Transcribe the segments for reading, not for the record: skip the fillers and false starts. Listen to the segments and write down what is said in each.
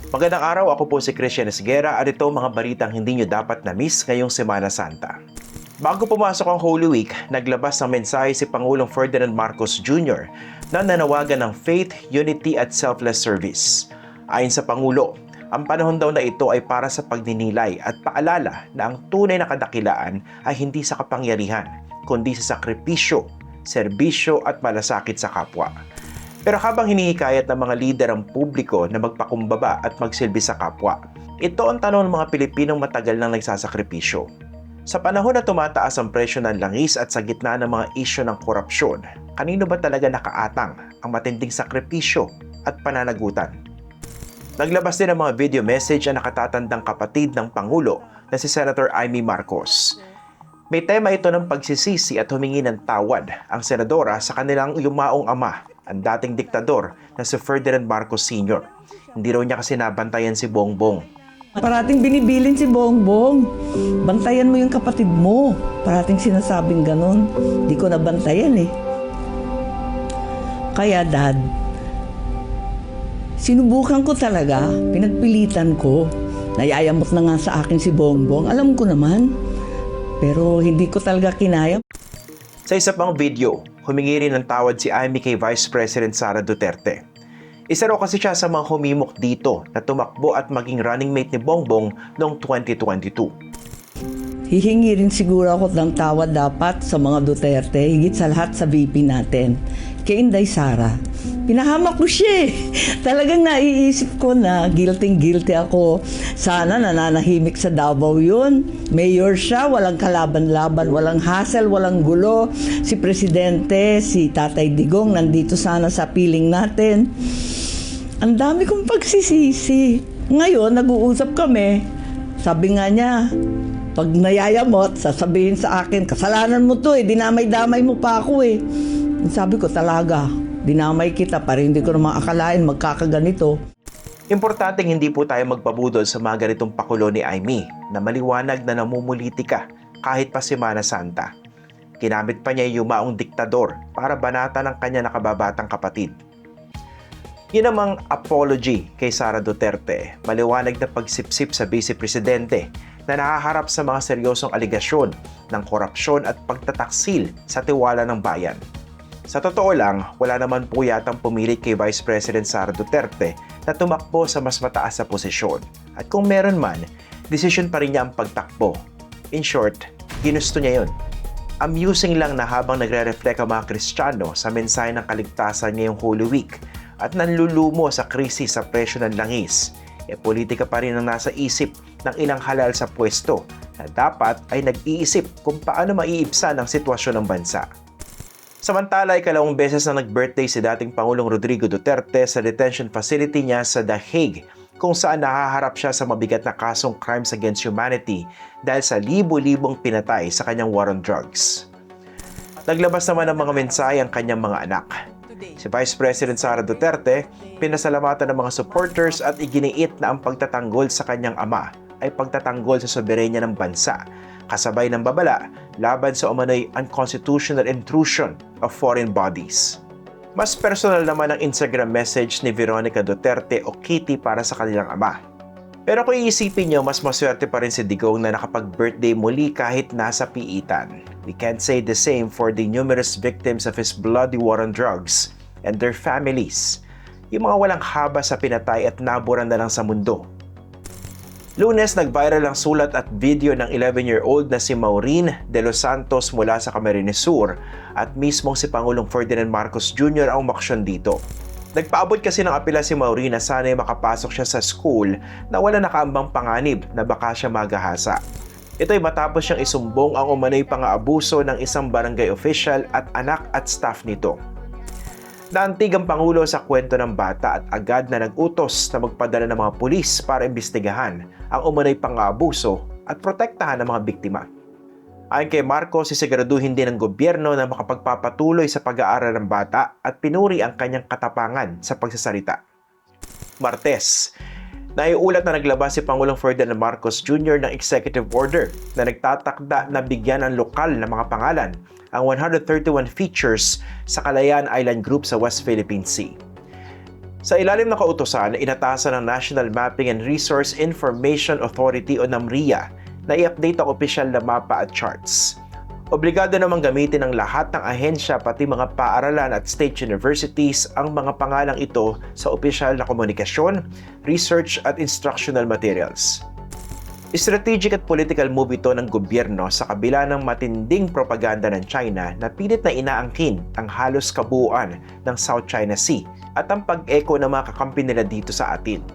Magandang araw, ako po si Christian Esguera at ito ang mga balitang hindi nyo dapat na-miss ngayong Semana Santa. Bago pumasok ang Holy Week, naglabas ng mensahe si Pangulong Ferdinand Marcos Jr. na nanawagan ng faith, unity at selfless service. Ayon sa Pangulo, ang panahon daw na ito ay para sa pagninilay at paalala na ang tunay na kadakilaan ay hindi sa kapangyarihan, kundi sa sakripisyo, serbisyo at malasakit sa kapwa. Pero habang hinihikayat ng mga lider ang publiko na magpakumbaba at magsilbi sa kapwa, ito ang tanong ng mga Pilipinong matagal nang nagsasakripisyo. Sa panahon na tumataas ang presyo ng langis at sa gitna ng mga isyu ng korupsyon, kanino ba talaga nakaatang ang matinding sakripisyo at pananagutan? Naglabas din ng mga video message ang nakatatandang kapatid ng Pangulo na si Senator Amy Marcos. May tema ito ng pagsisisi at humingi ng tawad ang senadora sa kanilang yumaong ama, ang dating diktador na si Ferdinand Marcos Sr. Hindi raw niya kasi nabantayan si Bongbong. Parating binibilin si Bongbong. Bantayan mo yung kapatid mo. Parating sinasabing ganon. Di ko nabantayan eh. Kaya Dad, sinubukan ko talaga, pinagpilitan ko. Nayayamot na nga sa akin si Bongbong. Alam ko naman. Pero hindi ko talaga kinaya. Sa isa pang video, humingi rin ng tawad si Amy kay Vice President Sara Duterte. Isa raw kasi siya sa mga humimok dito na tumakbo at maging running mate ni Bongbong noong 2022. Hihingi rin siguro ako ng tawad dapat sa mga Duterte, higit sa lahat sa VP natin. Kay Inday Sara. Pinahamak ko siya eh. Talagang naiisip ko na guilty ako. Sana nananahimik sa Davao yun. Mayor siya, walang kalaban-laban, walang hassle, walang gulo. Si Presidente, si Tatay Digong, nandito sana sa piling natin. Ang dami kong pagsisisi. Ngayon, nag-uusap kami. Sabi nga niya, pag nayayamot, sasabihin sa akin, kasalanan mo to eh, dinamay-damay mo pa ako eh. Sabi ko talaga, dinamay kita para hindi ko naman akalain magkakaganito. Importanteng hindi po tayo magpabudol sa mga ganitong pakulo ni Amy na maliwanag na namumulitika kahit pa Semana Santa. Ginamit pa niya yung yumaong diktador para banatan ng kanya nakababatang kapatid. Yun namang apology kay Sara Duterte, maliwanag na pagsipsip sa Vice Presidente na nakaharap sa mga seryosong aligasyon ng korupsyon at pagtataksil sa tiwala ng bayan. Sa totoo lang, wala naman po yatang pumilit kay Vice President Sara Duterte na tumakbo sa mas mataas na posisyon. At kung meron man, desisyon pa rin niya ang pagtakbo. In short, ginusto niya yun. Amusing lang na habang nagre-reflect ang mga Kristiyano sa mensahe ng kaligtasan ngayong Holy Week at nanlulumo sa krisis sa presyo ng langis, politika pa rin ang nasa isip ng ilang halal sa pwesto na dapat ay nag-iisip kung paano maiibsan ang sitwasyon ng bansa. Samantala, ikalawang beses na nag-birthday si dating Pangulong Rodrigo Duterte sa detention facility niya sa The Hague, kung saan nahaharap siya sa mabigat na kasong crimes against humanity dahil sa libo-libong pinatay sa kanyang war on drugs. Naglabas naman ng mga mensahe ang kanyang mga anak. Si Vice President Sara Duterte, pinasalamatan ng mga supporters at iginiit na ang pagtatanggol sa kanyang ama ay pagtatanggol sa soberenya ng bansa, kasabay ng babala laban sa umano'y unconstitutional intrusion of foreign bodies. Mas personal naman ang Instagram message ni Veronica Duterte o Kitty para sa kanilang ama. Pero kung iisipin nyo, mas maswerte pa rin si Digong na nakapag-birthday muli kahit nasa piitan. We can't say the same for the numerous victims of his bloody war on drugs and their families. Yung mga walang haba sa pinatay at naburan na lang sa mundo. Lunes, nag-viral ang sulat at video ng 11-year-old na si Maureen de los Santos mula sa Camarines Sur at mismong si Pangulong Ferdinand Marcos Jr. ang umaksyon dito. Nagpaabot kasi ng apela si Maureen na sana'y makapasok siya sa school na wala nakaambang panganib na baka siya magahasa. Ito ay matapos siyang isumbong ang umano'y pang-aabuso ng isang barangay official at anak at staff nito. Naantig ang Pangulo sa kwento ng bata at agad na nag-utos na magpadala ng mga pulis para imbestigahan ang umano'y pang-aabuso at protektahan ang mga biktima. Ayon kay Marcos, sisiguraduhin din ng gobyerno na makapagpapatuloy sa pag-aaral ng bata at pinuri ang kanyang katapangan sa pagsasalita. Martes, naiulat na naglabas si Pangulong Ferdinand Marcos Jr. ng executive order na nagtatakda na bigyan ng lokal na mga pangalan ang 131 features sa Kalayaan Island Group sa West Philippine Sea. Sa ilalim ng kautusan, inatasan ng National Mapping and Resource Information Authority o NAMRIA na i-update ang opisyal na mapa at charts. Obligado namang gamitin ng lahat ng ahensya pati mga paaralan at state universities ang mga pangalang ito sa opisyal na komunikasyon, research at instructional materials. Strategic at political move ito ng gobyerno sa kabila ng matinding propaganda ng China na pilit na inaangkin ang halos kabuuan ng South China Sea at ang pag-echo ng mga kakampi nila dito sa atin.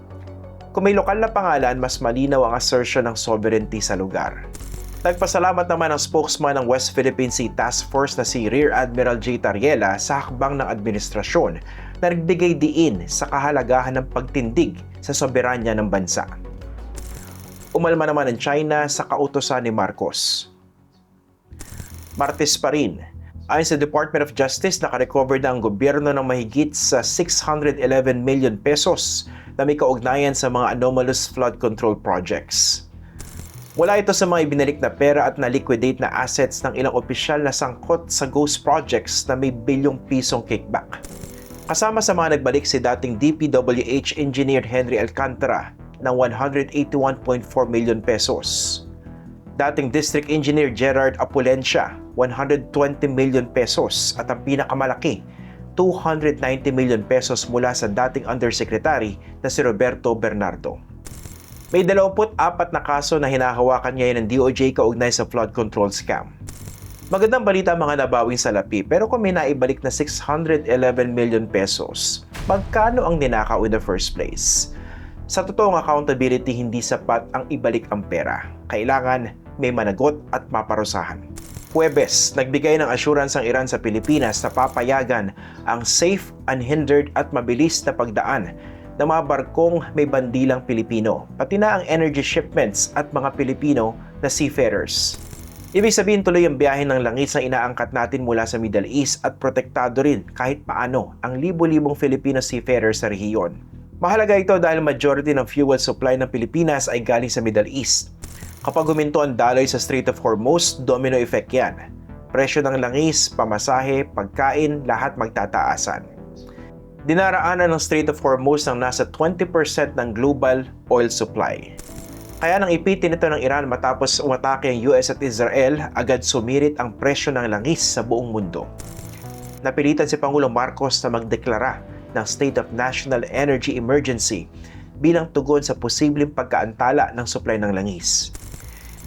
Kung may lokal na pangalan, mas malinaw ang assertion ng sovereignty sa lugar. Nagpasalamat naman ang spokesman ng West Philippine Sea Task Force na si Rear Admiral J. Tariela sa hakbang ng administrasyon na nagbigay diin sa kahalagahan ng pagtindig sa soberanya ng bansa. Umalma naman ang China sa kautusan ni Marcos. Martes pa rin, ayon sa Department of Justice, nakarecover na ang gobyerno ng mahigit sa 611 million pesos na may kaugnayan sa mga anomalous flood control projects. Mula ito sa mga ibinalik na pera at na-liquidate na assets ng ilang opisyal na sangkot sa ghost projects na may bilyong pisong kickback. Kasama sa mga nagbalik si dating DPWH Engineer Henry Alcantara ng 181.4 million pesos. Dating District Engineer Gerard Apulencia, 120 million pesos at ang pinakamalaki, 290 million pesos mula sa dating Undersecretary na si Roberto Bernardo. May 24 na kaso na hinahawakan ngayon ng DOJ kaugnay sa flood control scam. Magandang balita ang mga nabawing salapi, pero kung may naibalik na 611 million pesos, magkano ang ninakaw in the first place? Sa totoong accountability, hindi sapat ang ibalik ang pera. Kailangan may managot at maparusahan. Huwebes, nagbigay ng assurance ang Iran sa Pilipinas na papayagan ang safe, unhindered at mabilis na pagdaan ng mga barkong may bandilang Pilipino, pati na ang energy shipments at mga Pilipino na seafarers. Ibig sabihin, tuloy ang biyahe ng langis na inaangkat natin mula sa Middle East at protektado rin kahit paano ang libo-libong Filipino seafarers sa rehiyon. Mahalaga ito dahil majority ng fuel supply ng Pilipinas ay galing sa Middle East. Kapag huminto ang daloy sa Strait of Hormuz, domino effect yan. Presyo ng langis, pamasahe, pagkain, lahat magtataasan. Dinaraanan ng Strait of Hormuz ng nasa 20% ng global oil supply. Kaya nang ipitin ito ng Iran matapos umatake ang US at Israel, agad sumirit ang presyo ng langis sa buong mundo. Napilitan si Pangulong Marcos na magdeklara ng State of National Energy Emergency bilang tugon sa posibleng pagkaantala ng supply ng langis.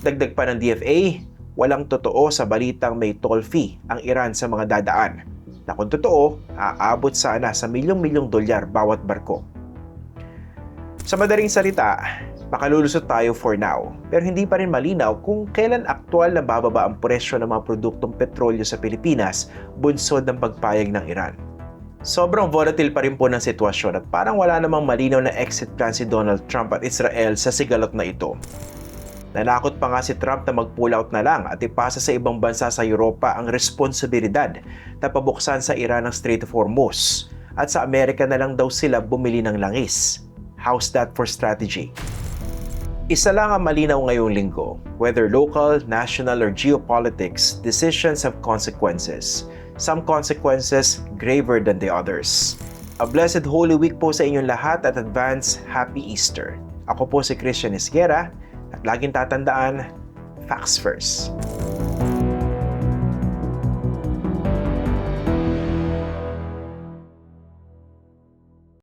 Dagdag pa ng DFA, walang totoo sa balitang may toll fee ang Iran sa mga dadaan, na kung totoo, aabot sana sa milyong-milyong dolyar bawat barko. Sa madaling salita, makalulusot tayo for now, pero hindi pa rin malinaw kung kailan aktwal na bababa ang presyo ng mga produktong petrolyo sa Pilipinas bunsod ng pagpayag ng Iran. Sobrang volatile pa rin po ng sitwasyon at parang wala namang malinaw na exit plan si Donald Trump at Israel sa sigalot na ito. Nanakot pa nga si Trump na mag-pull out na lang at ipasa sa ibang bansa sa Europa ang responsibilidad na pabuksan sa Iran ang Strait of Hormuz at sa Amerika na lang daw sila bumili ng langis. How's that for strategy? Isa lang ang malinaw ngayong linggo, whether local, national, or geopolitics, decisions have consequences. Some consequences graver than the others. A blessed Holy Week po sa inyong lahat at advance Happy Easter. Ako po si Christian Esguera at laging tatandaan, facts first.